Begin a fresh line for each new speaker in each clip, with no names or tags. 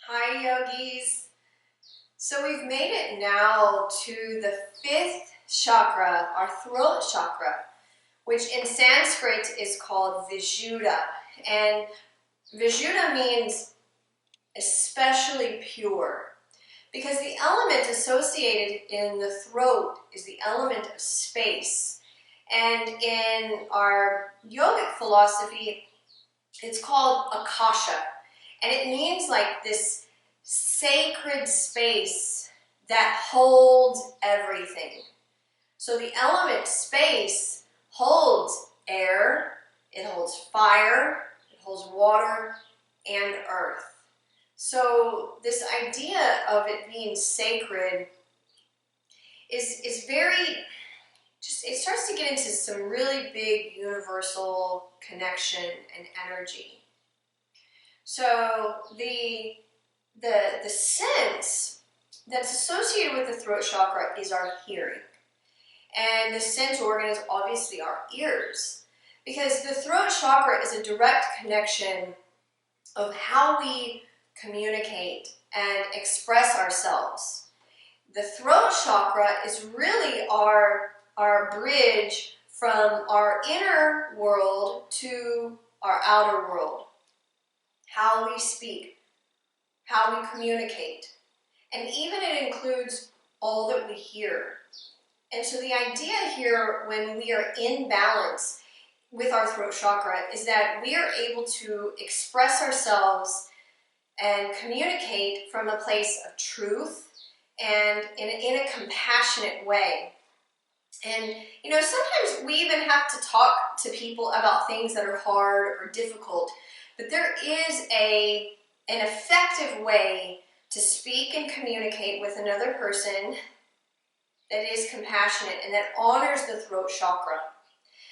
Hi yogis. So we've made it now to the fifth chakra, our throat chakra, which in Sanskrit is called Vishuddha. And Vishuddha means especially pure, because the element associated in the throat is the element of space. And in our yogic philosophy, it's called Akasha. And it means like this sacred space that holds everything. So the element space holds air, it holds fire, it holds water, and earth. So this idea of it being sacred is very, it starts to get into some really big universal connection and energy. So the sense that's associated with the throat chakra is our hearing. And the sense organ is obviously our ears. Because the throat chakra is a direct connection of how we communicate and express ourselves. The throat chakra is really our bridge from our inner world to our outer world. How we speak, how we communicate, and even it includes all that we hear. And so the idea here, when we are in balance with our throat chakra, is that we are able to express ourselves and communicate from a place of truth and in a compassionate way. And sometimes we even have to talk to people about things that are hard or difficult, but there is an effective way to speak and communicate with another person that is compassionate and that honors the throat chakra.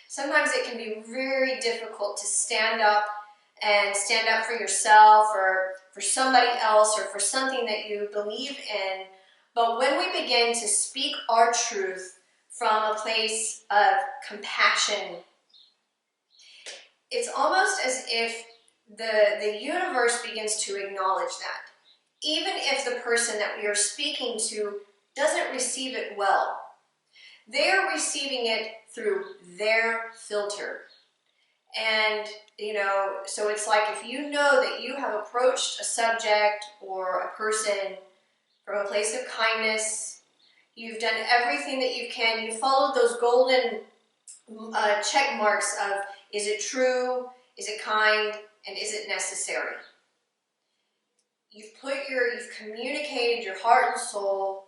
Sometimes it can be very difficult to stand up for yourself or for somebody else or for something that you believe in. But when we begin to speak our truth from a place of compassion, it's almost as if the universe begins to acknowledge that. Even if the person that we are speaking to doesn't receive it well, they're receiving it through their filter. And, so it's like if you know that you have approached a subject or a person from a place of kindness, you've done everything that you can, you followed those golden check marks of, is it true, is it kind, and is it necessary? You've communicated your heart and soul,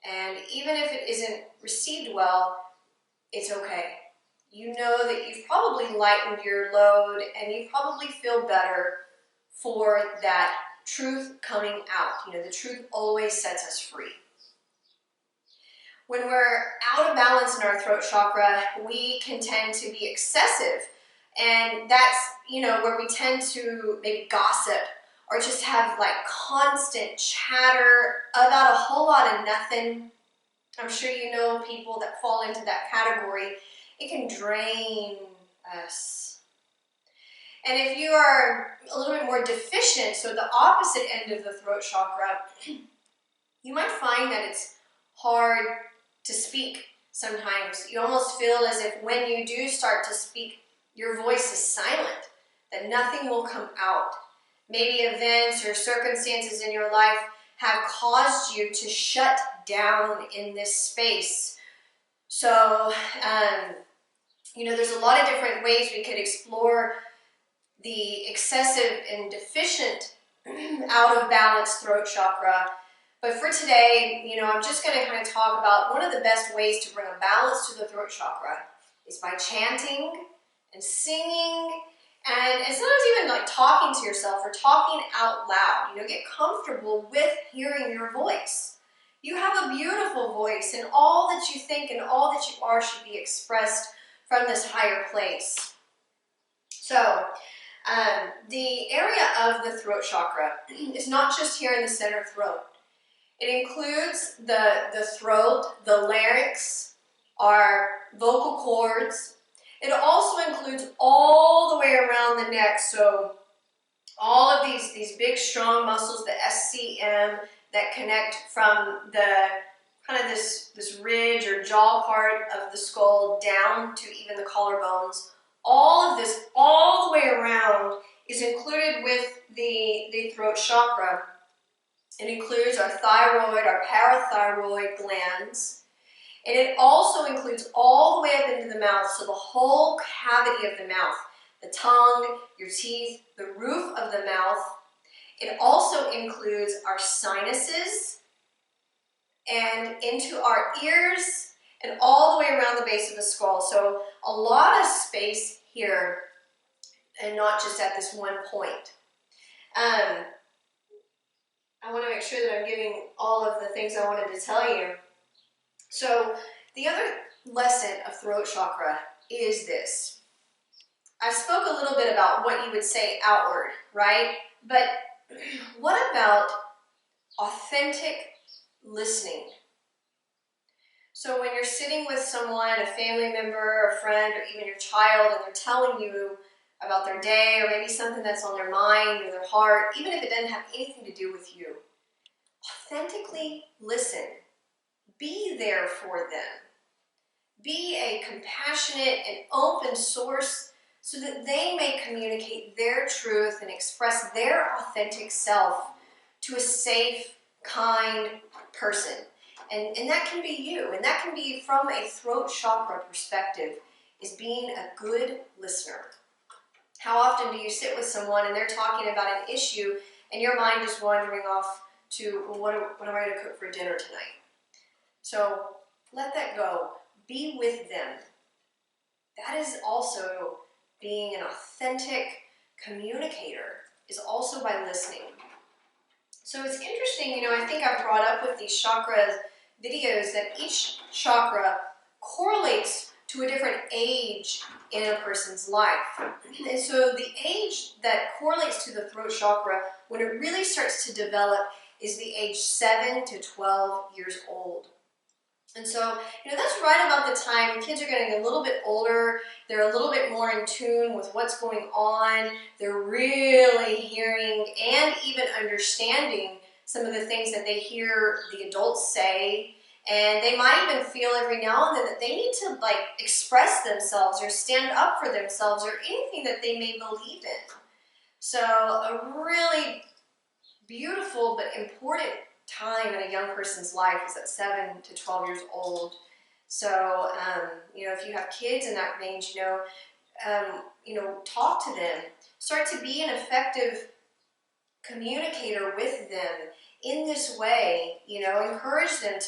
and even if it isn't received well, it's okay. You know that you've probably lightened your load and you probably feel better for that truth coming out. The truth always sets us free. When we're out of balance in our throat chakra, we can tend to be excessive. And that's, where we tend to maybe gossip or just have like constant chatter about a whole lot of nothing. I'm sure you know people that fall into that category. It can drain us. And if you are a little bit more deficient, so the opposite end of the throat chakra, you might find that it's hard to speak sometimes. You almost feel as if when you do start to speak, your voice is silent, that nothing will come out. Maybe events or circumstances in your life have caused you to shut down in this space. So, there's a lot of different ways we could explore the excessive and deficient out of balance throat chakra. But for today, I'm just going to kind of talk about one of the best ways to bring a balance to the throat chakra is by chanting and singing and sometimes even like talking to yourself or talking out loud. Get comfortable with hearing your voice. You have a beautiful voice, and all that you think and all that you are should be expressed from this higher place. So, the area of the throat chakra is not just here in the center throat. It includes the throat, the larynx, our vocal cords. It also includes all the way around the neck, so All of these big, strong muscles, the SCM, that connect from the kind of this ridge or jaw part of the skull down to even the collarbones. All of this, all the way around, is included with the throat chakra. It includes our thyroid, our parathyroid glands, and it also includes all the way up into the mouth, so the whole cavity of the mouth, the tongue, your teeth, the roof of the mouth. It also includes our sinuses and into our ears and all the way around the base of the skull. So a lot of space here and not just at this one point. I want to make sure that I'm giving all of the things I wanted to tell you. So the other lesson of throat chakra is this. I spoke a little bit about what you would say outward, right? But what about authentic listening? So when you're sitting with someone, a family member, a friend, or even your child, and they're telling you about their day, or maybe something that's on their mind or their heart, even if it doesn't have anything to do with you, authentically listen. Be there for them. Be a compassionate and open source so that they may communicate their truth and express their authentic self to a safe, kind person. And that can be you, and that can be from a throat chakra perspective, is being a good listener. How often do you sit with someone and they're talking about an issue and your mind is wandering off to, well, what am I going to cook for dinner tonight? So let that go. Be with them. That is also being an authentic communicator, is also by listening. So it's interesting, I think I've brought up with these chakra videos that each chakra correlates to a different age in a person's life. And so the age that correlates to the throat chakra, when it really starts to develop, is the age 7 to 12 years old. And so, that's right about the time kids are getting a little bit older. They're a little bit more in tune with what's going on. They're really hearing and even understanding some of the things that they hear the adults say. And they might even feel every now and then that they need to express themselves or stand up for themselves or anything that they may believe in. So a really beautiful but important time in a young person's life is at 7 to 12 years old. So, if you have kids in that range, talk to them. Start to be an effective communicator with them in this way. Encourage them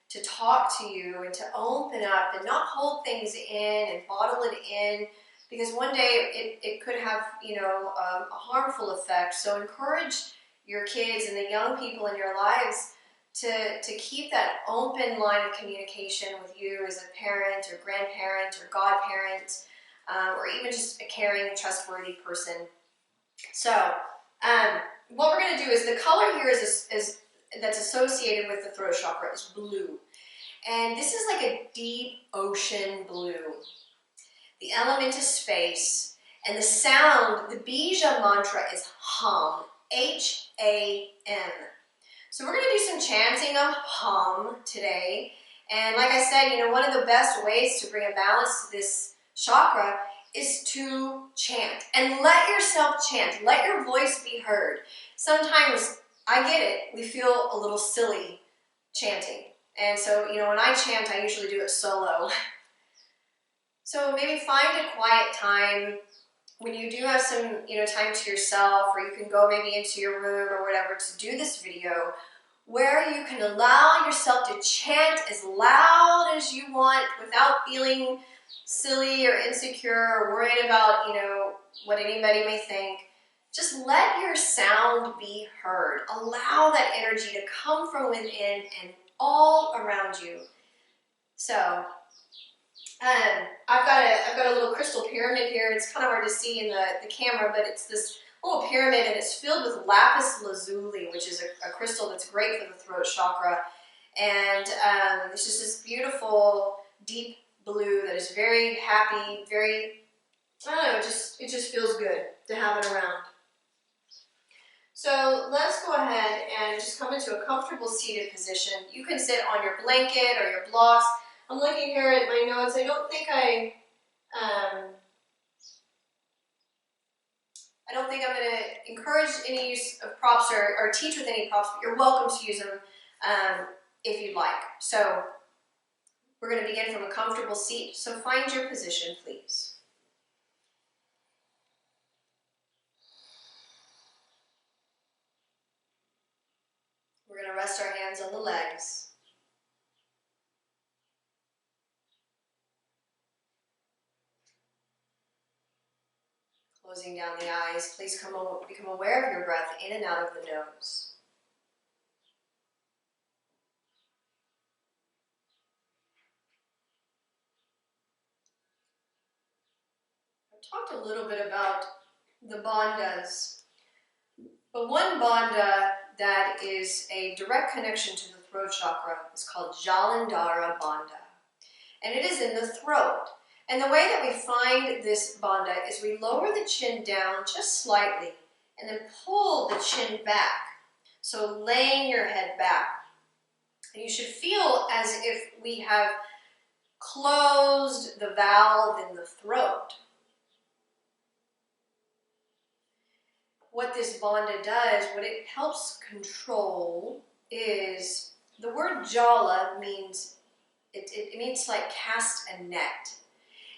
to talk to you and to open up and not hold things in and bottle it in, because one day it could have, a harmful effect. So encourage your kids and the young people in your lives to keep that open line of communication with you as a parent or grandparent or godparent, or even just a caring, trustworthy person. So what we're going to do is, the color here is that's associated with the throat chakra is blue. And this is like a deep ocean blue. The element is space, and the sound, the bija mantra, is hum. H-A-M. So we're going to do some chanting of hum today. And like I said, one of the best ways to bring a balance to this chakra is to chant. And let yourself chant. Let your voice be heard. Sometimes, I get it, we feel a little silly chanting. And so, when I chant, I usually do it solo. So maybe find a quiet time when you do have some, time to yourself, or you can go maybe into your room or whatever to do this video, where you can allow yourself to chant as loud as you want without feeling silly or insecure or worried about, what anybody may think. Just let your sound be heard. Allow that energy to come from within and all around you. So, I've got a little crystal pyramid here. It's kind of hard to see in the camera, but it's this little pyramid, and it's filled with lapis lazuli, which is a crystal that's great for the throat chakra. And it's just this beautiful, deep blue that is very happy, very, I don't know, it just feels good to have it around. So let's go ahead and just come into a comfortable seated position. You can sit on your blanket or your blocks. I'm looking here at my notes. I don't think I'm going to encourage any use of props or teach with any props, but you're welcome to use them if you'd like. So we're going to begin from a comfortable seat. So find your position, please. We're going to rest our hands on the legs. Closing down the eyes, please become aware of your breath in and out of the nose. I've talked a little bit about the bandhas, but one bandha that is a direct connection to the throat chakra is called Jalandhara bandha, and it is in the throat. And the way that we find this bandha is we lower the chin down just slightly and then pull the chin back. So laying your head back. And you should feel as if we have closed the valve in the throat. What this bandha does, what it helps control is, the word jala means, it means like cast a net.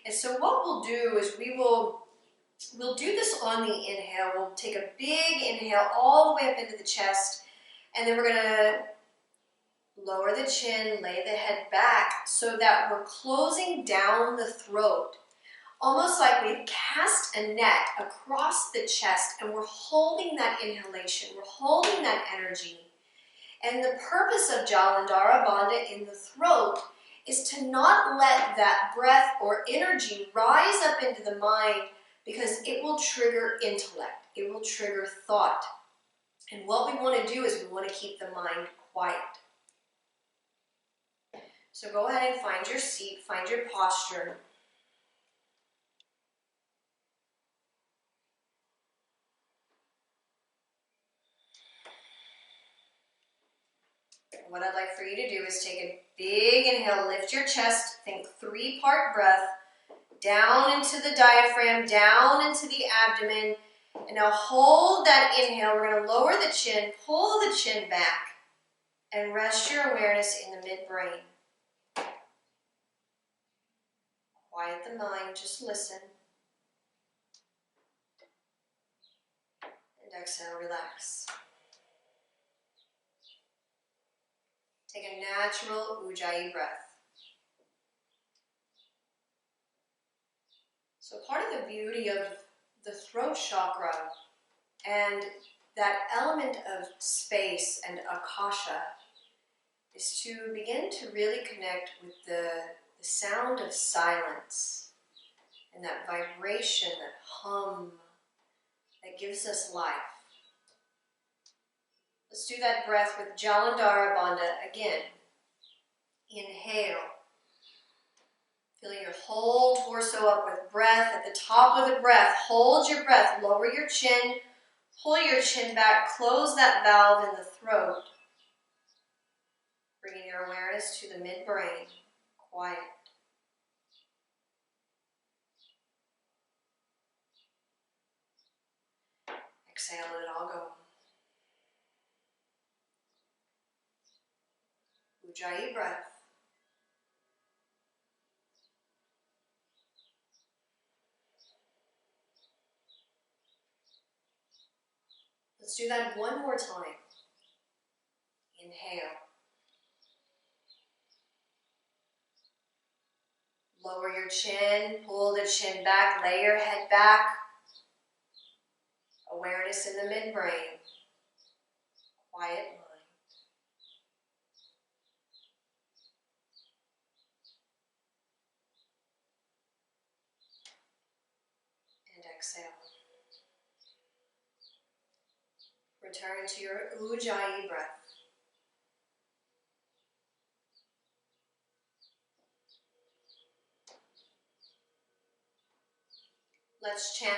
And so what we'll do is we'll do this on the inhale. We'll take a big inhale all the way up into the chest, and then we're going to lower the chin, lay the head back so that we're closing down the throat. Almost like we've cast a net across the chest and we're holding that inhalation, we're holding that energy. And the purpose of Jalandhara bandha in the throat is to not let that breath or energy rise up into the mind, because it will trigger intellect, it will trigger thought. And what we want to do is we want to keep the mind quiet. So go ahead and find your seat, find your posture. What I'd like for you to do is take a big inhale, lift your chest, think 3-part breath, down into the diaphragm, down into the abdomen, and now hold that inhale. We're going to lower the chin, pull the chin back, and rest your awareness in the midbrain. Quiet the mind, just listen. And exhale, relax. Take a natural Ujjayi breath. So part of the beauty of the throat chakra and that element of space and akasha is to begin to really connect with the sound of silence and that vibration, that hum that gives us life. Let's do that breath with Jalandhara bandha again. Inhale. Feeling your whole torso up with breath. At the top of the breath, hold your breath, lower your chin, pull your chin back, close that valve in the throat. Bringing your awareness to the midbrain, quiet. Exhale, let it all go. Ujjayi breath. Let's do that one more time. Inhale. Lower your chin, pull the chin back, lay your head back. Awareness in the midbrain. Quiet mind. And exhale. Return to your Ujjayi breath. Let's chant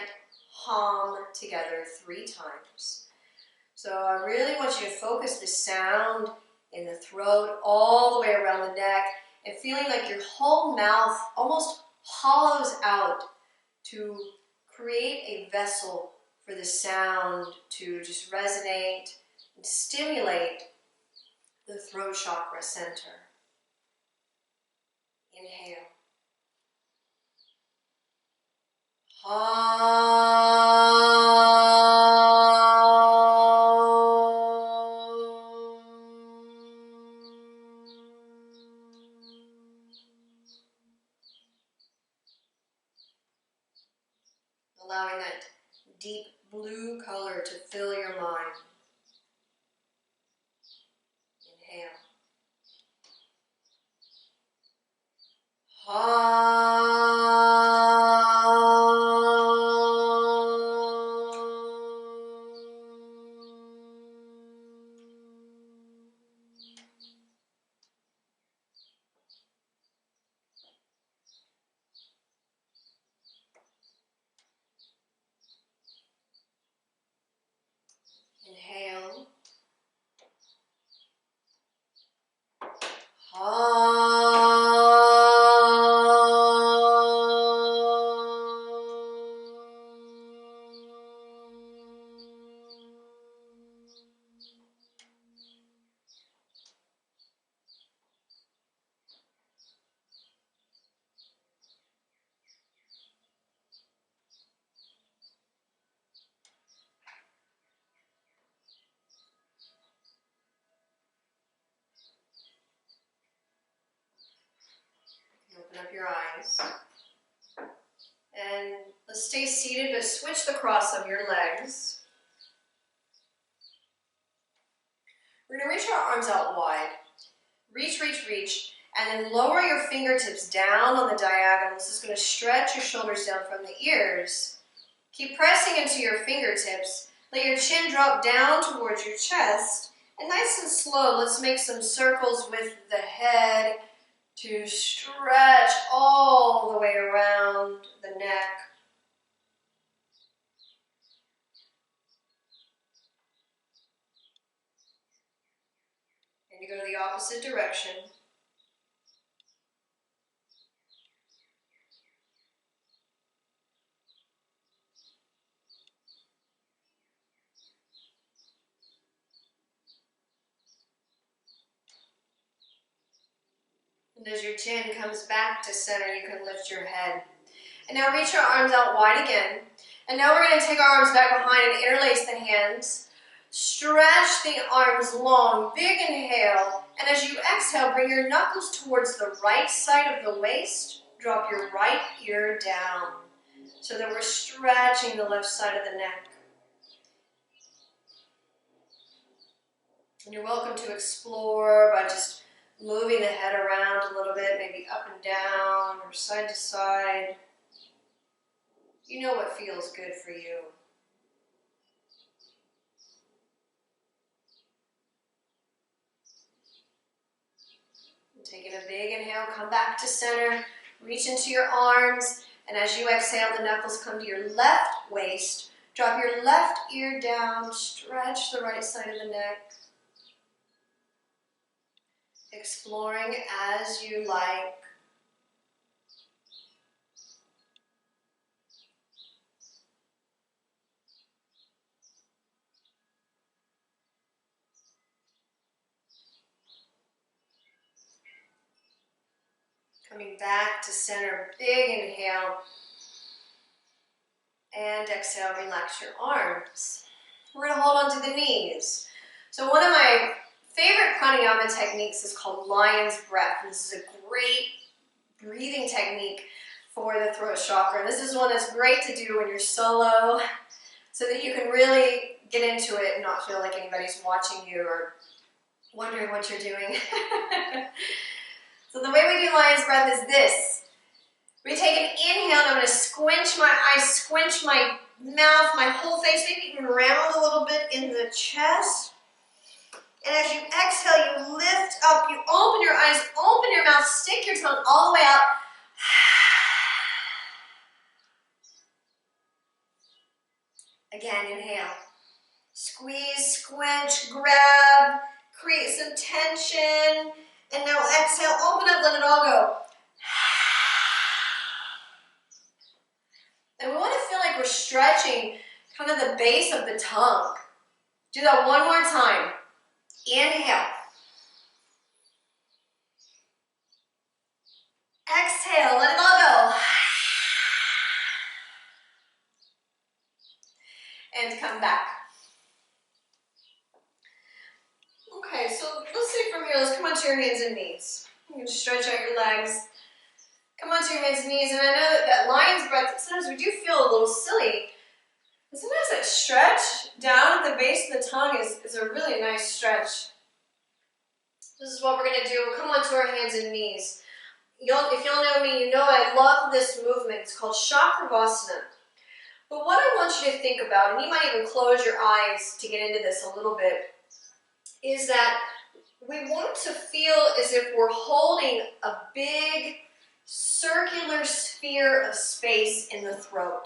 Hum together 3 times. So I really want you to focus the sound in the throat all the way around the neck and feeling like your whole mouth almost hollows out to create a vessel for the sound to just resonate and stimulate the throat chakra center. Inhale. Allowing that deep blue color to fill your mind. Inhale. Inhale. Open up your eyes. And let's stay seated, but switch the cross of your legs. We're going to reach our arms out wide. Reach, reach, reach. And then lower your fingertips down on the diagonal. This is going to stretch your shoulders down from the ears. Keep pressing into your fingertips. Let your chin drop down towards your chest. And nice and slow, let's make some circles with the head to stretch all the way around the neck. And you go to the opposite direction. And as your chin comes back to center, you can lift your head. And now reach your arms out wide again. And now we're going to take our arms back behind and interlace the hands. Stretch the arms long. Big inhale. And as you exhale, bring your knuckles towards the right side of the waist. Drop your right ear down so that we're stretching the left side of the neck. And you're welcome to explore by just moving the head around a little bit, maybe up and down or side to side. You know what feels good for you. And taking a big inhale, come back to center, reach into your arms, and as you exhale, the knuckles come to your left waist. Drop your left ear down, stretch the right side of the neck. Exploring as you like. Coming back to center, big inhale. And exhale, relax your arms. We're going to hold on to the knees. So one of my favorite pranayama techniques is called lion's breath. And this is a great breathing technique for the throat chakra. This is one that's great to do when you're solo so that you can really get into it and not feel like anybody's watching you or wondering what you're doing. So the way we do lion's breath is this. We take an inhale and I'm going to squinch my eyes, squinch my mouth, my whole face, maybe even round a little bit in the chest. And as you exhale, you lift up, you open your eyes, open your mouth, stick your tongue all the way out. Again, inhale. Squeeze, squinch, grab, create some tension. And now exhale, open up, let it all go. And we want to feel like we're stretching kind of the base of the tongue. Do that one more time. Inhale. Exhale, let it all go. And come back. Okay, so let's say from here, let's come onto your hands and knees. You can stretch out your legs. Come onto your hands and knees, and I know that lion's breath, sometimes we do feel a little silly. But sometimes that stretch down at the base of the tongue is a really nice stretch. This is what we're going to do. We'll come onto our hands and knees. If you'll know me, you know I love this movement. It's called Chakra. But what I want you to think about, and you might even close your eyes to get into this a little bit, is that we want to feel as if we're holding a big circular sphere of space in the throat.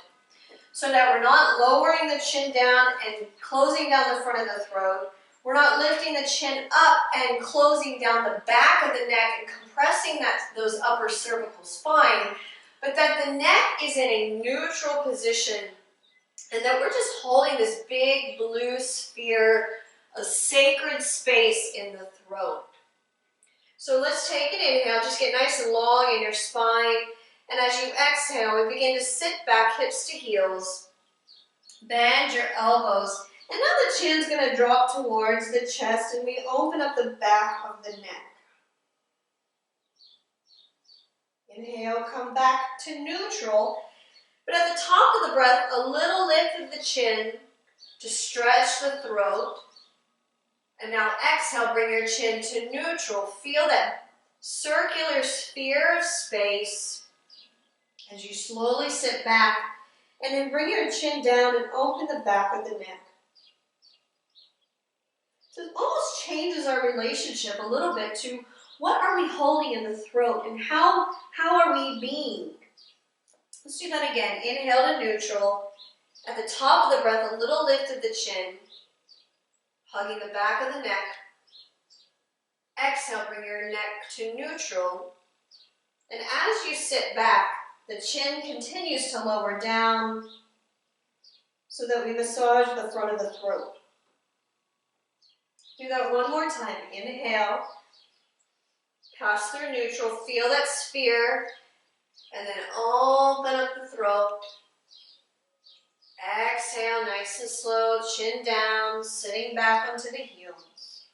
So that we're not lowering the chin down and closing down the front of the throat. We're not lifting the chin up and closing down the back of the neck and compressing those upper cervical spine, but that the neck is in a neutral position and that we're just holding this big blue sphere of sacred space in the throat. So let's take an inhale, just get nice and long in your spine, and as you exhale, we begin to sit back, hips to heels, bend your elbows, and now the chin's going to drop towards the chest and we open up the back of the neck. Inhale, come back to neutral. But at the top of the breath, a little lift of the chin to stretch the throat. And now exhale, bring your chin to neutral. Feel that circular sphere of space as you slowly sit back. And then bring your chin down and open the back of the neck. So it almost changes our relationship a little bit to what are we holding in the throat and how are we being? Let's do that again. Inhale to neutral. At the top of the breath, a little lift of the chin, hugging the back of the neck. Exhale, bring your neck to neutral. And as you sit back, the chin continues to lower down so that we massage the front of the throat. Do that one more time. Inhale, pass through neutral, feel that sphere, and then open up the throat. Exhale, nice and slow, chin down, sitting back onto the heels.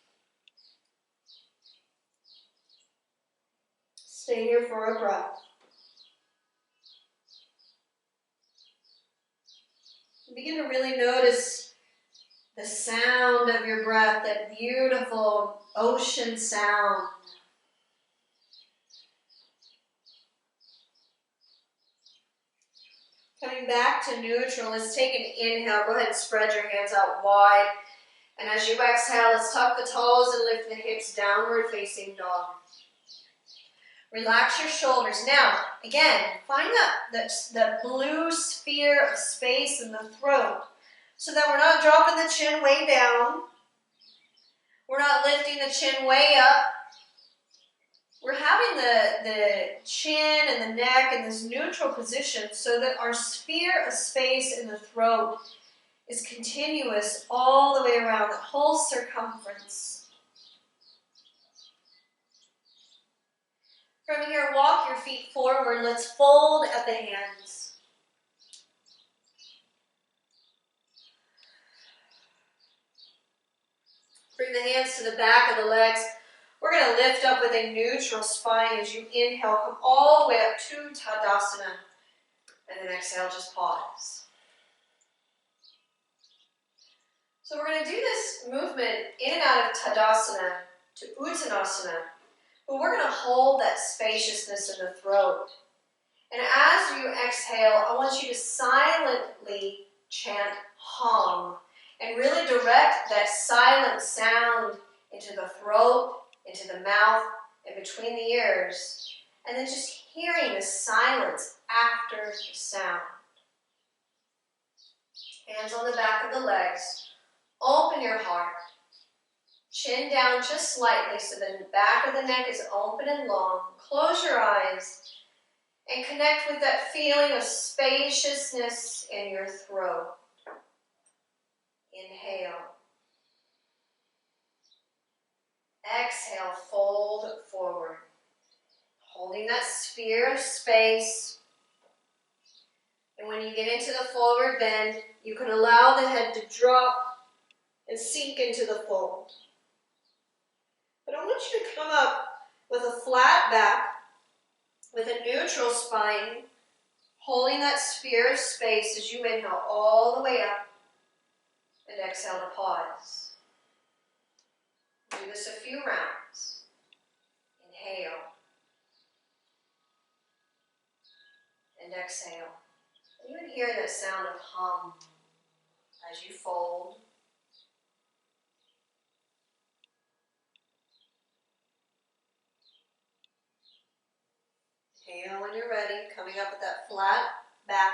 Stay here for a breath. Begin to really notice the sound of your breath, that beautiful ocean sound. Coming back to neutral, let's take an inhale. Go ahead and spread your hands out wide. And as you exhale, let's tuck the toes and lift the hips, downward facing dog. Relax your shoulders. Now, again, find that blue sphere of space in the throat so that we're not dropping the chin way down. We're not lifting the chin way up. We're having the chin and the neck in this neutral position so that our sphere of space in the throat is continuous all the way around, the whole circumference. From here, walk your feet forward. Let's fold at the hands. Bring the hands to the back of the legs. We're going to lift up with a neutral spine as you inhale. Come all the way up to Tadasana. And then exhale, just pause. So we're going to do this movement in and out of Tadasana to Uttanasana. But we're going to hold that spaciousness in the throat. And as you exhale, I want you to silently chant hum and really direct that silent sound into the throat, into the mouth, and between the ears. And then just hearing the silence after the sound. Hands on the back of the legs. Open your heart. Chin down just slightly so the back of the neck is open and long. Close your eyes and connect with that feeling of spaciousness in your throat. Inhale. Exhale, fold forward. Holding that sphere of space. And when you get into the forward bend, you can allow the head to drop and sink into the fold. But I want you to come up with a flat back, with a neutral spine, holding that sphere of space as you inhale all the way up and exhale to pause. Do this a few rounds. Inhale and exhale. You can hear that sound of hum as you fold. Inhale when you're ready, coming up with that flat back.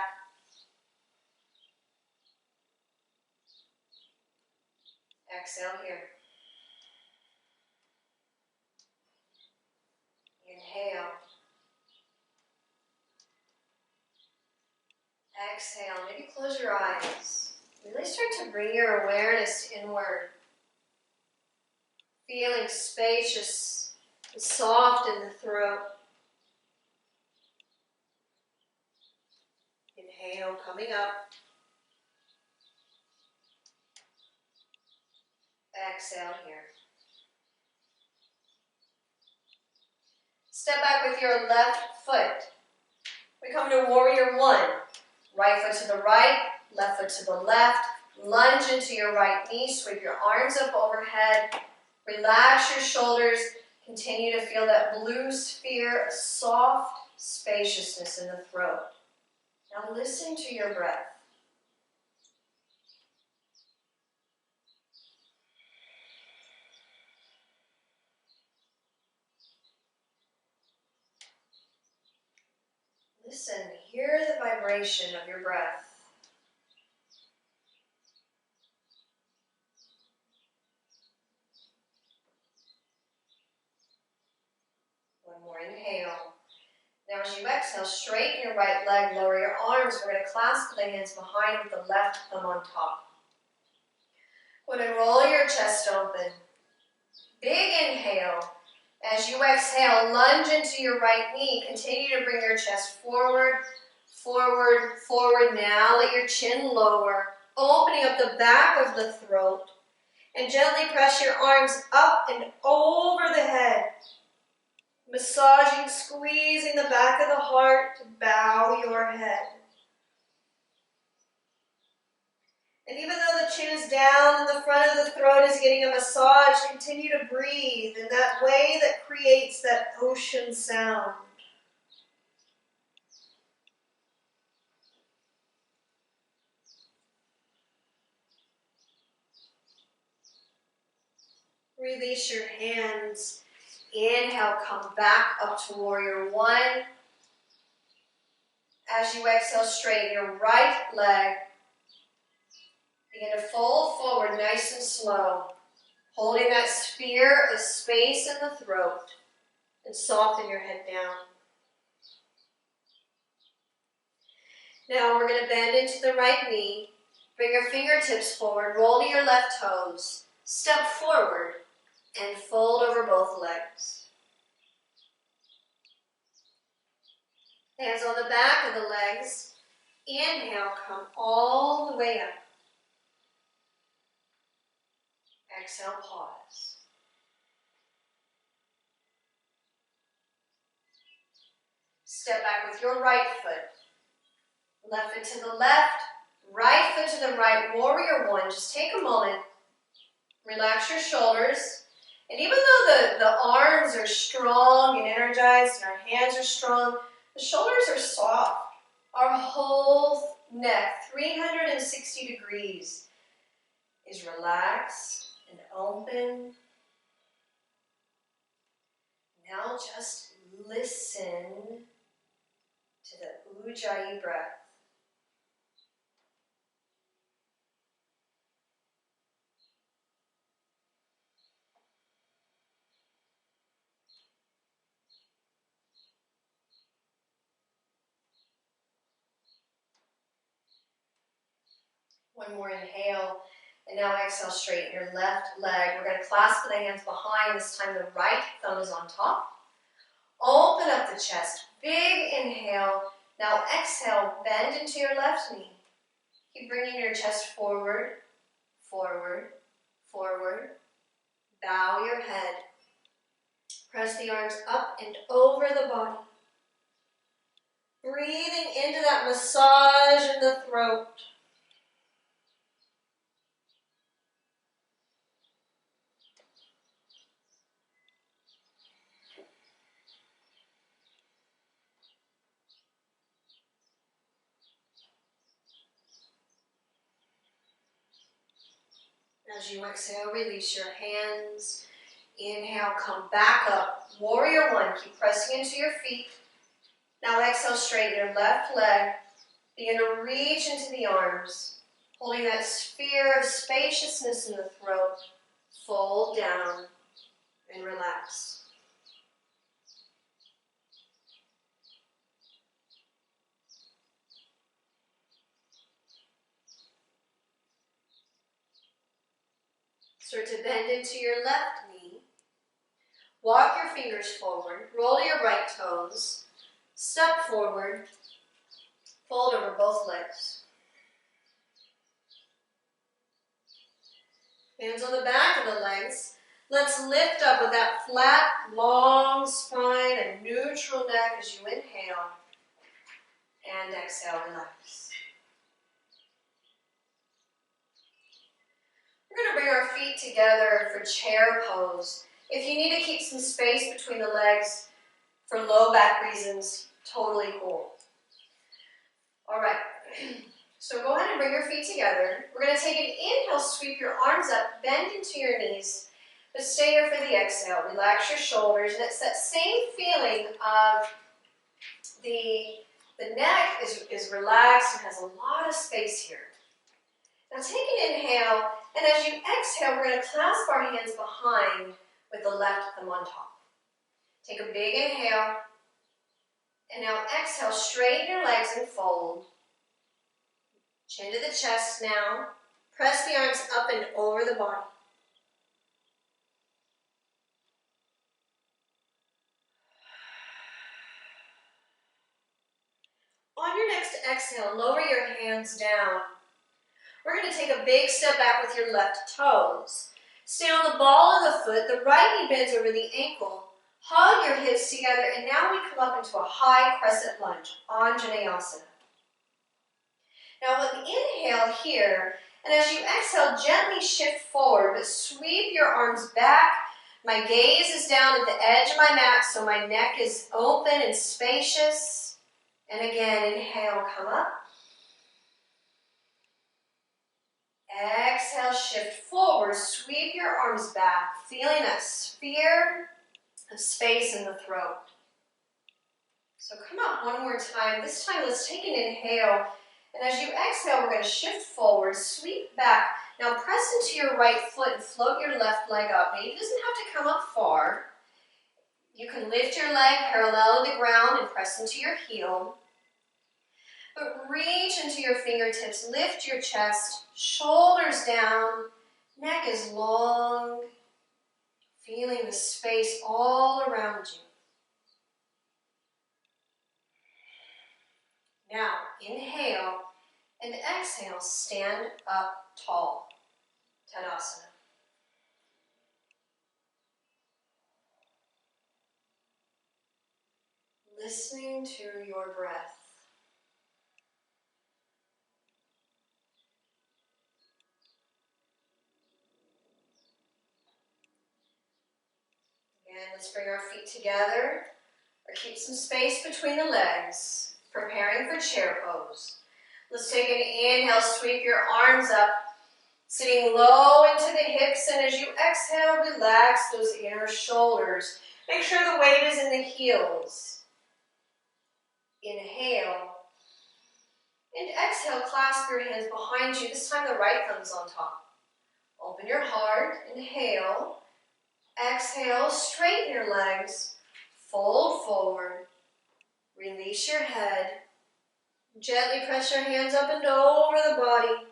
Exhale here. Inhale. Exhale. Maybe close your eyes. Really start to bring your awareness inward. Feeling spacious and soft in the throat. Inhale, coming up. Exhale here. Step back with your left foot. We come to warrior one. Right foot to the right, left foot to the left. Lunge into your right knee, sweep your arms up overhead. Relax your shoulders. Continue to feel that blue sphere of soft spaciousness in the throat. Now listen to your breath. Listen, hear the vibration of your breath. One more inhale. Now as you exhale, straighten your right leg, lower your arms. We're going to clasp the hands behind with the left thumb on top. Go ahead and roll your chest open. Big inhale. As you exhale, lunge into your right knee. Continue to bring your chest forward, forward, forward. Now let your chin lower, opening up the back of the throat. And gently press your arms up and over the head. Massaging, squeezing the back of the heart to bow your head. And even though the chin is down and the front of the throat is getting a massage, continue to breathe in that way that creates that ocean sound. Release your hands. Inhale, come back up to warrior one. As you exhale, straighten your right leg. Begin to fold forward nice and slow, holding that sphere of space in the throat, and soften your head down. Now we're going to bend into the right knee, bring your fingertips forward, roll to your left toes, step forward, and fold over both legs. Hands on the back of the legs. Inhale, come all the way up. Exhale, pause. Step back with your right foot. Left foot to the left, right foot to the right. Warrior one. Just take a moment. Relax your shoulders. And even though the arms are strong and energized and our hands are strong, the shoulders are soft. Our whole neck, 360 degrees, is relaxed and open. Now just listen to the Ujjayi breath. One more inhale. And now exhale, straighten your left leg. We're going to clasp the hands behind. This time the right thumb is on top. Open up the chest. Big inhale. Now exhale, bend into your left knee. Keep bringing your chest forward, forward, forward. Bow your head. Press the arms up and over the body. Breathing into that massage in the throat. As you exhale, release your hands. Inhale, come back up. Warrior one, keep pressing into your feet. Now exhale, straighten your left leg. Begin to reach into the arms, holding that sphere of spaciousness in the throat. Fold down and relax. Start to bend into your left knee. Walk your fingers forward. Roll your right toes. Step forward. Fold over both legs. Hands on the back of the legs. Let's lift up with that flat, long spine and neutral neck as you inhale. And exhale, relax. We're going to bring our feet together for chair pose. If you need to keep some space between the legs for low back reasons, totally cool. All right, so go ahead and bring your feet together. We're going to take an inhale, sweep your arms up, bend into your knees, but stay here for the exhale. Relax your shoulders, and it's that same feeling of the neck is relaxed and has a lot of space here. Now take an inhale, and as you exhale, we're going to clasp our hands behind with the left thumb on top. Take a big inhale, and now exhale, straighten your legs and fold. Chin to the chest now. Press the arms up and over the body. On your next exhale, lower your hands down. We're going to take a big step back with your left toes. Stay on the ball of the foot. The right knee bends over the ankle. Hug your hips together, and now we come up into a high crescent lunge, Anjaneyasana. Now with the inhale here, and as you exhale, gently shift forward, but sweep your arms back. My gaze is down at the edge of my mat, so my neck is open and spacious. And again, inhale, come up. Exhale, shift forward, sweep your arms back, feeling that sphere of space in the throat. So come up one more time. This time, let's take an inhale. And as you exhale, we're going to shift forward, sweep back. Now press into your right foot and float your left leg up. Maybe it doesn't have to come up far. You can lift your leg parallel to the ground and press into your heel. But reach into your fingertips, lift your chest, shoulders down, neck is long, feeling the space all around you. Now, inhale and exhale, stand up tall, Tadasana. Listening to your breath. And let's bring our feet together, or keep some space between the legs, preparing for chair pose. Let's take an inhale, sweep your arms up, sitting low into the hips, and as you exhale, relax those inner shoulders. Make sure the weight is in the heels. Inhale, and exhale, clasp your hands behind you. This time the right thumb's on top. Open your heart, inhale. Exhale, straighten your legs, fold forward, release your head, gently press your hands up and over the body,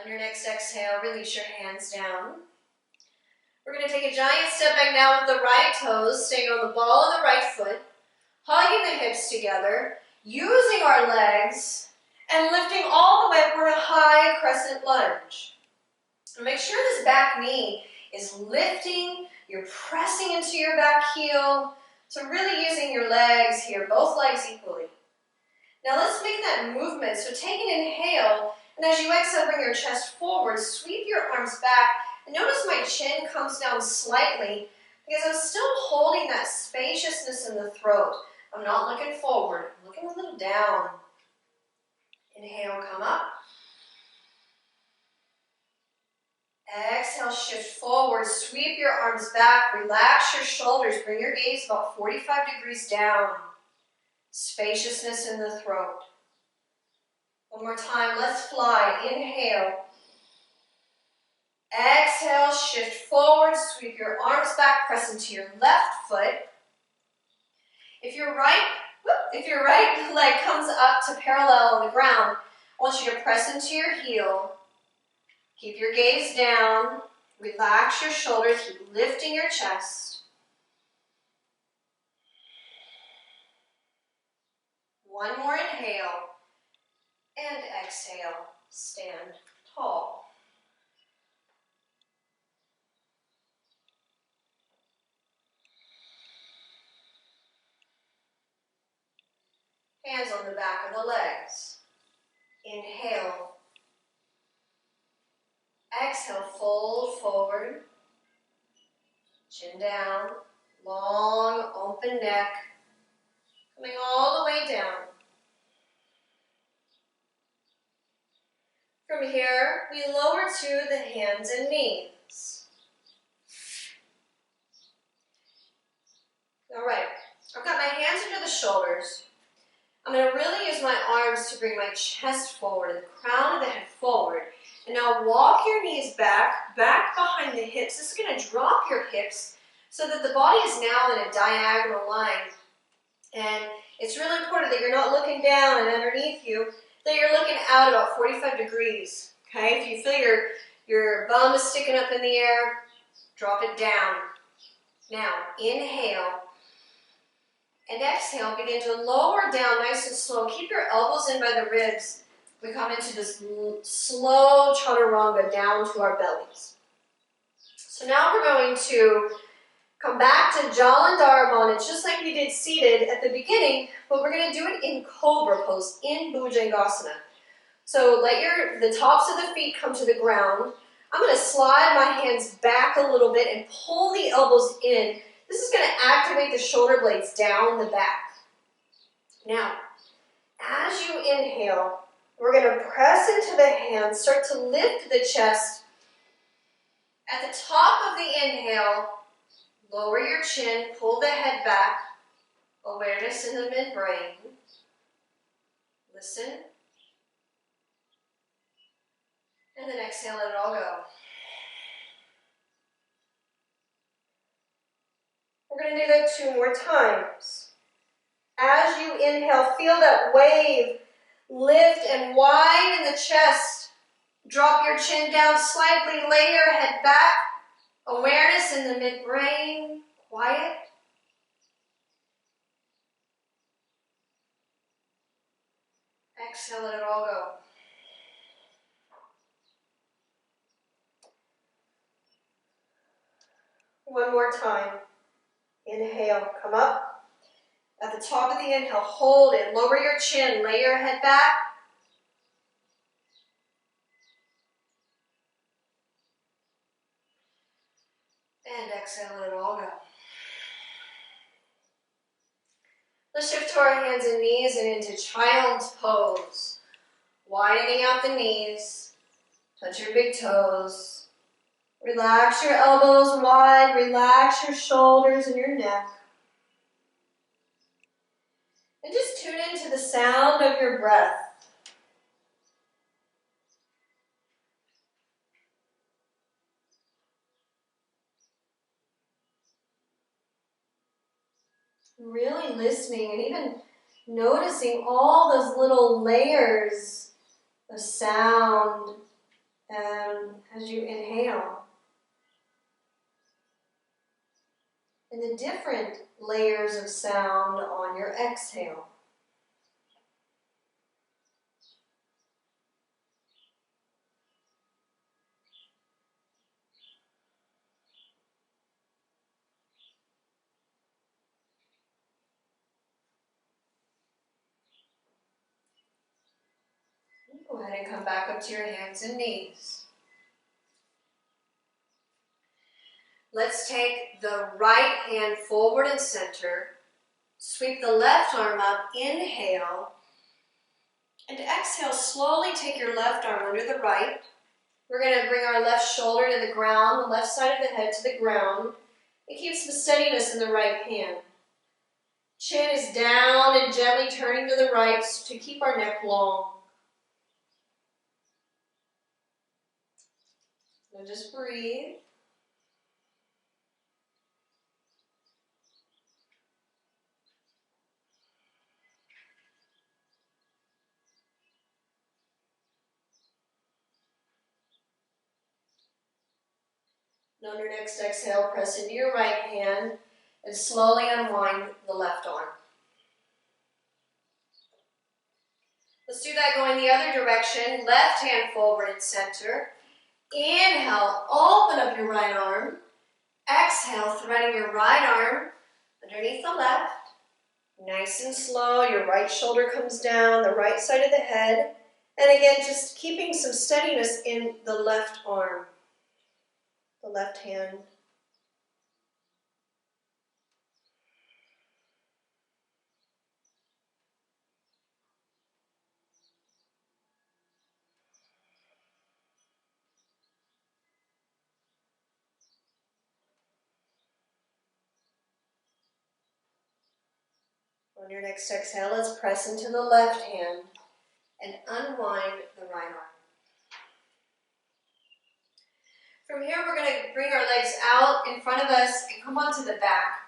On your next exhale, release your hands down. We're going to take a giant step back now with the right toes, staying on the ball of the right foot, hugging the hips together, using our legs, and lifting all the way up for a high crescent lunge. And make sure this back knee is lifting, you're pressing into your back heel, so really using your legs here, both legs equally. Now let's make that movement. So take an inhale, and as you exhale, bring your chest forward, sweep your arms back, and notice my chin comes down slightly because I'm still holding that spaciousness in the throat. I'm not looking forward, I'm looking a little down. Inhale, come up. Exhale, shift forward, sweep your arms back, relax your shoulders, bring your gaze about 45 degrees down. Spaciousness in the throat. One more time, let's fly. Inhale. Exhale, shift forward, sweep your arms back, press into your left foot. If your right leg comes up to parallel on the ground, I want you to press into your heel. Keep your gaze down, relax your shoulders, keep lifting your chest. One more inhale, and exhale, stand tall. Hands on the back of the legs. Inhale. Exhale, fold forward. Chin down, long open neck, coming all the way down. From here, we lower to the hands and knees. All right, I've got my hands under the shoulders. I'm going to really use my arms to bring my chest forward and the crown of the head forward. And now walk your knees back behind the hips. This is going to drop your hips so that the body is now in a diagonal line. And it's really important that you're not looking down and underneath you, that you're looking out about 45 degrees. Okay, if you feel your bum is sticking up in the air, drop it down. Now, inhale. And exhale, begin to lower down nice and slow. Keep your elbows in by the ribs. We come into this slow chaturanga down to our bellies. So now we're going to come back to Jalandhara. It's just like we did seated at the beginning, but we're going to do it in cobra pose, in Bhujangasana. So let the tops of the feet come to the ground. I'm going to slide my hands back a little bit and pull the elbows in. This is going to activate the shoulder blades down the back. Now, as you inhale, we're going to press into the hands, start to lift the chest. At the top of the inhale, lower your chin, pull the head back. Awareness in the midbrain. Listen. And then exhale, let it all go. We're going to do that 2 more times. As you inhale, feel that wave lift and widen the chest. Drop your chin down slightly, lay your head back. Awareness in the midbrain, quiet. Exhale, let it all go. One more time. Inhale, come up. At the top of the inhale, hold it. Lower your chin, lay your head back. And exhale, let it all go. Let's shift to our hands and knees and into child's pose. Widening out the knees. Touch your big toes. Relax your elbows wide. Relax your shoulders and your neck. And just tune into the sound of your breath. Really listening and even noticing all those little layers of sound as you inhale. And the different layers of sound on your exhale. Go ahead and come back up to your hands and knees. Let's take the right hand forward and center. Sweep the left arm up, inhale. And exhale, slowly take your left arm under the right. We're going to bring our left shoulder to the ground, the left side of the head to the ground. And keep some steadiness in the right hand. Chin is down and gently turning to the right to keep our neck long. So just breathe. And on your next exhale, press into your right hand and slowly unwind the left arm. Let's do that going the other direction. Left hand forward and center. Inhale, open up your right arm. Exhale, threading your right arm underneath the left. Nice and slow, your right shoulder comes down, the right side of the head. And again, just keeping some steadiness in the left arm, the left hand. On your next exhale, let's press into the left hand and unwind the right arm. From here, we're going to bring our legs out in front of us and come onto the back.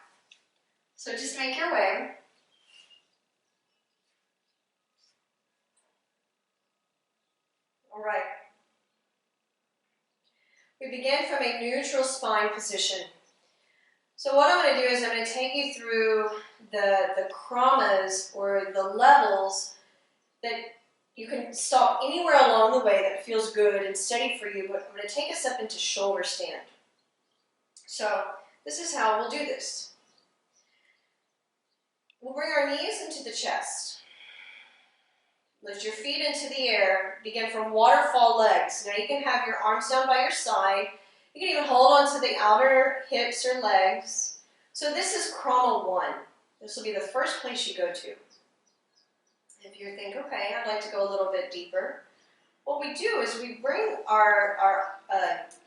So just make your way. All right. We begin from a neutral spine position. So what I'm going to do is I'm going to take you through the kramas, or the levels that you can stop anywhere along the way that feels good and steady for you, but I'm going to take us up into shoulder stand. So this is how we'll do this. We'll bring our knees into the chest. Lift your feet into the air. Begin from waterfall legs. Now you can have your arms down by your side. You can even hold on to the outer hips or legs. So this is Krama 1. This will be the first place you go to. If you think, okay, I'd like to go a little bit deeper, what we do is we bring our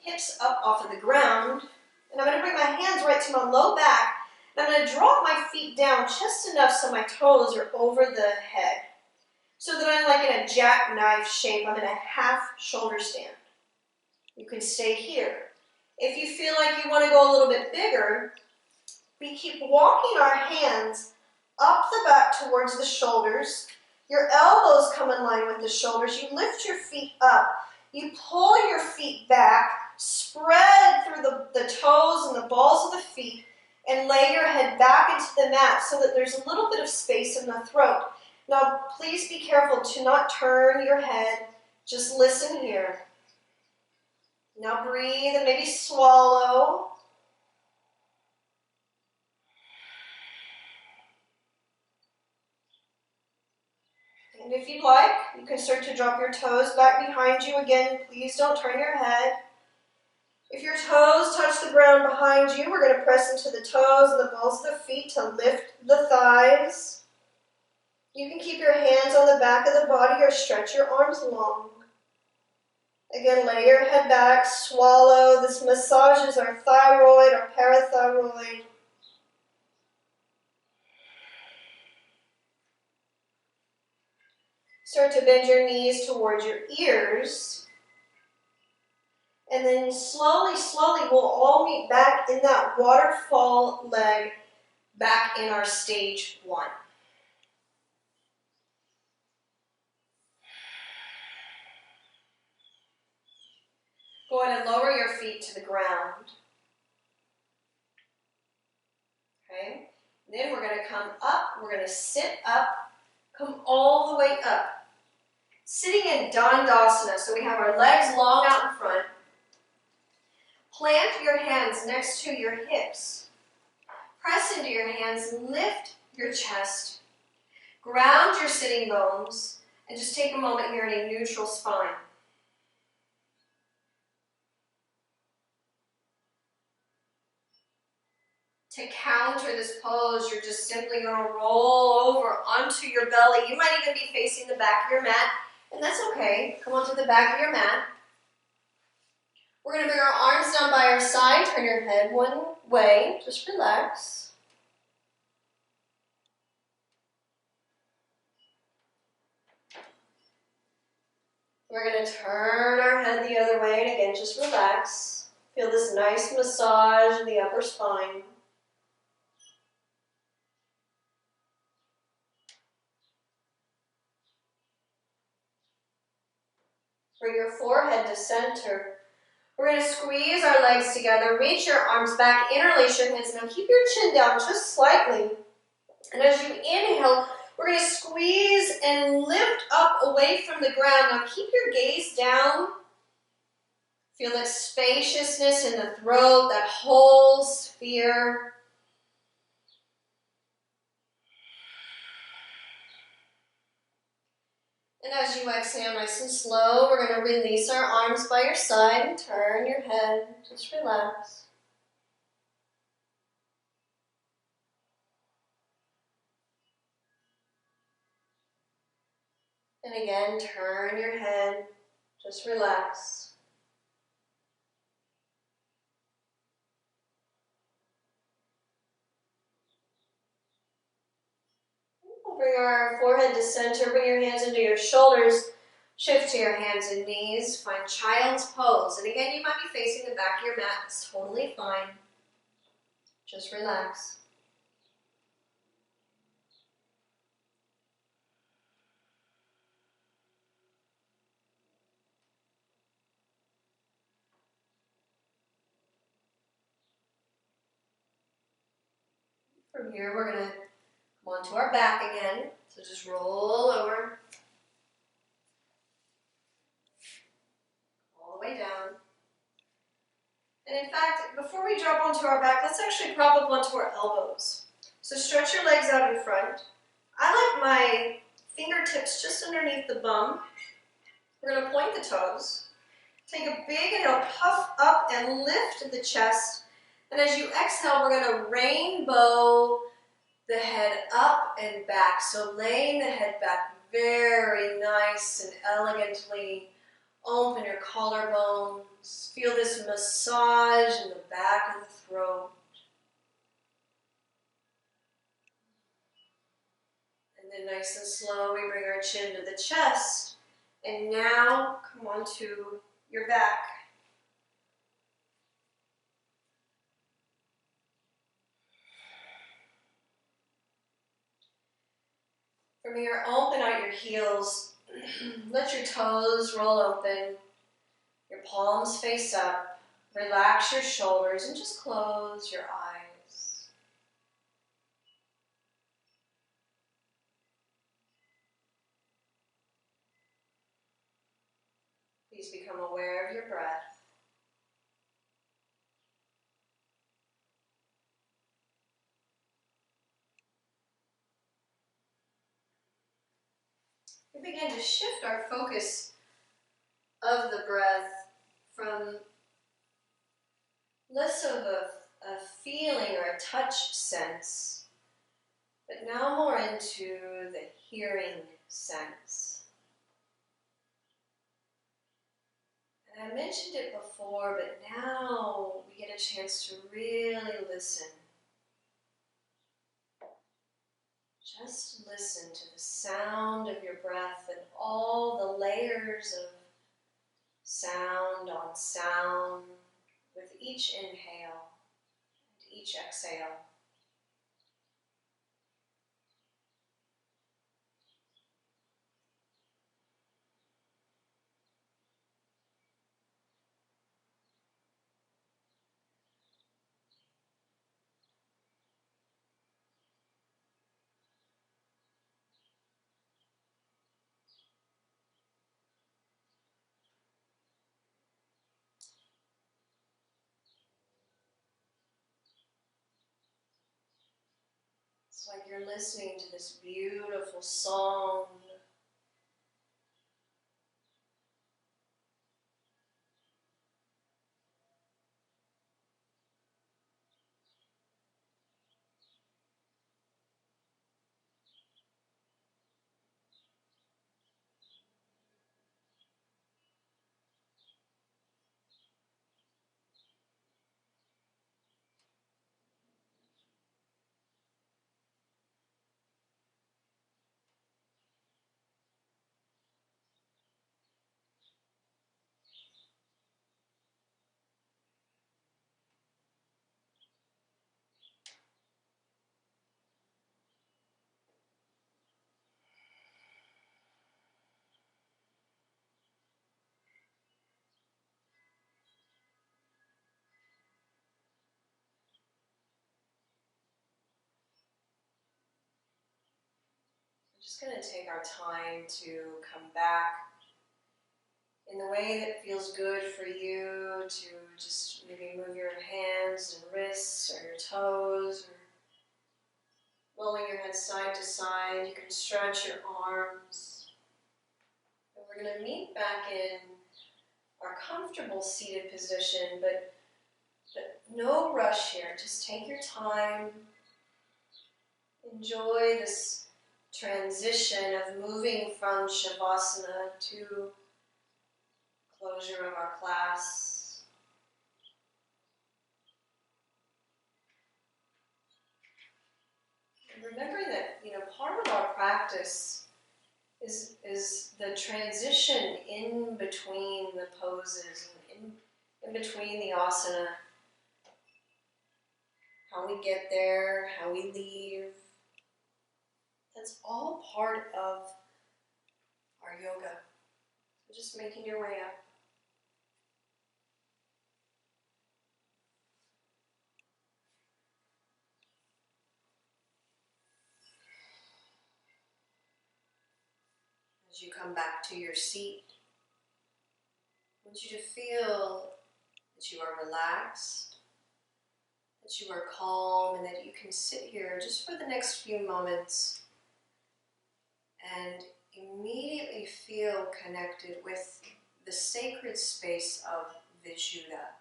hips up off of the ground, and I'm going to bring my hands right to my low back, and I'm going to drop my feet down just enough so my toes are over the head, so that I'm like in a jackknife shape. I'm in a half shoulder stand. You can stay here. If you feel like you want to go a little bit bigger, we keep walking our hands up the back towards the shoulders. Your elbows come in line with the shoulders. You lift your feet up. You pull your feet back, spread through the toes and the balls of the feet, and lay your head back into the mat so that there's a little bit of space in the throat. Now, please be careful to not turn your head. Just listen here. Now breathe and maybe swallow. And if you'd like, you can start to drop your toes back behind you. Again, please don't turn your head. If your toes touch the ground behind you, we're going to press into the toes and the balls of the feet to lift the thighs. You can keep your hands on the back of the body or stretch your arms long. Again, lay your head back, swallow. This massages our thyroid, our parathyroid. Start to bend your knees towards your ears. And then slowly, slowly, we'll all meet back in that waterfall leg, back in our stage 1. Go ahead and lower your feet to the ground. Okay? Then we're going to come up. We're going to sit up. Come all the way up. Sitting in Dandasana, so we have our legs long out in front. Plant your hands next to your hips. Press into your hands, lift your chest. Ground your sitting bones, and just take a moment here in a neutral spine. To counter this pose, you're just simply going to roll over onto your belly. You might even be facing the back of your mat, and that's okay. Come onto the back of your mat. We're going to bring our arms down by our side. Turn your head one way. Just relax. We're going to turn our head the other way, and again, just relax. Feel this nice massage in the upper spine. Bring your forehead to center. We're going to squeeze our legs together. Reach your arms back. Interlace your hands. Now keep your chin down just slightly. And as you inhale, we're going to squeeze and lift up away from the ground. Now keep your gaze down. Feel that spaciousness in the throat, that whole sphere. And as you exhale nice and slow, we're going to release our arms by your side and turn your head. Just relax. And again, turn your head. Just relax. We'll bring our forehead to center. Bring your hands into your shoulders. Shift to your hands and knees. Find child's pose. And again, you might be facing the back of your mat. It's totally fine. Just relax. From here, we're going to come onto our back again. So just roll over. All the way down. And in fact, before we drop onto our back, let's actually prop up onto our elbows. So stretch your legs out in front. I like my fingertips just underneath the bum. We're going to point the toes. Take a big inhale, puff up and lift the chest. And as you exhale, we're going to rainbow the head up and back. So laying the head back very nice and elegantly. Open your collarbones. Feel this massage in the back of the throat. And then nice and slow, we bring our chin to the chest. And now come onto your back. From here, open out your heels. Let your toes roll open. Your palms face up. Relax your shoulders and just close your eyes. Please become aware of your breath. We begin to shift our focus of the breath from less of a feeling or a touch sense, but now more into the hearing sense. And I mentioned it before, but now we get a chance to really listen. Just listen to the sound of your breath and all the layers of sound on sound with each inhale and each exhale. It's like you're listening to this beautiful song. We're just going to take our time to come back in the way that feels good for you, to just maybe move your hands and wrists or your toes, or rolling your head side to side. You can stretch your arms. And we're going to meet back in our comfortable seated position, but no rush here. Just take your time. Enjoy this transition of moving from Shavasana to closure of our class. And remembering that, part of our practice is the transition in between the poses, in between the asana. How we get there, how we leave. That's all part of our yoga. So just making your way up. As you come back to your seat, I want you to feel that you are relaxed, that you are calm, and that you can sit here just for the next few moments and immediately feel connected with the sacred space of Vishuddha.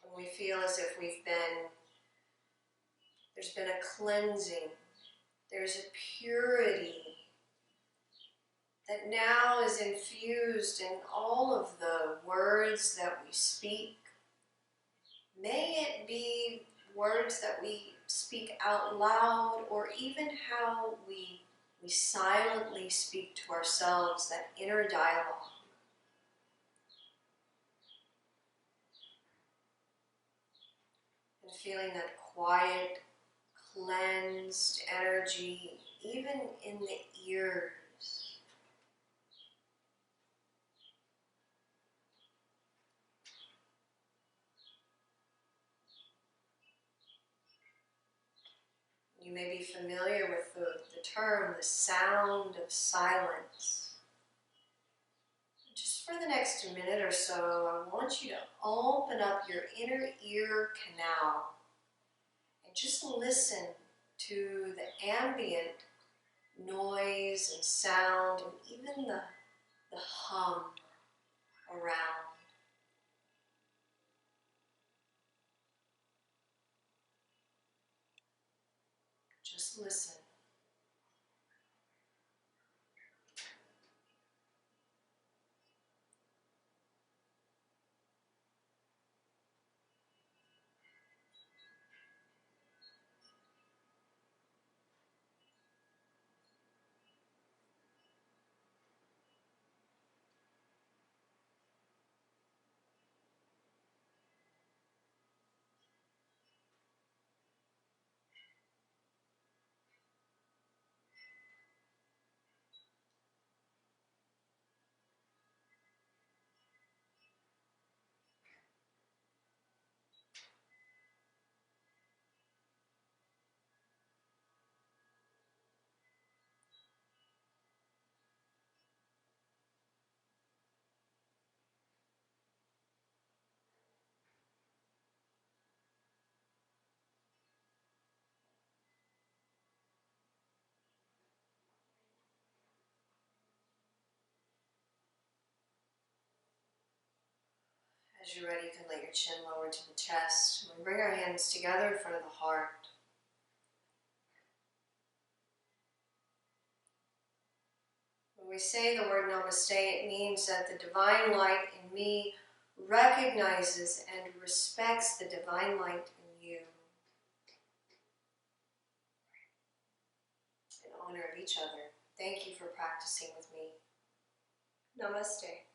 When we feel as if there's been a cleansing, there's a purity that now is infused in all of the words that we speak. May it be words that we speak out loud, or even how we silently speak to ourselves, that inner dialogue. And feeling that quiet, cleansed energy, even in the ears. You may be familiar with the term, the sound of silence. Just for the next minute or so, I want you to open up your inner ear canal and just listen to the ambient noise and sound, and even the hum around. Just listen. As you're ready, you can let your chin lower to the chest. We bring our hands together in front of the heart. When we say the word Namaste, it means that the divine light in me recognizes and respects the divine light in you. In honor of each other, thank you for practicing with me. Namaste.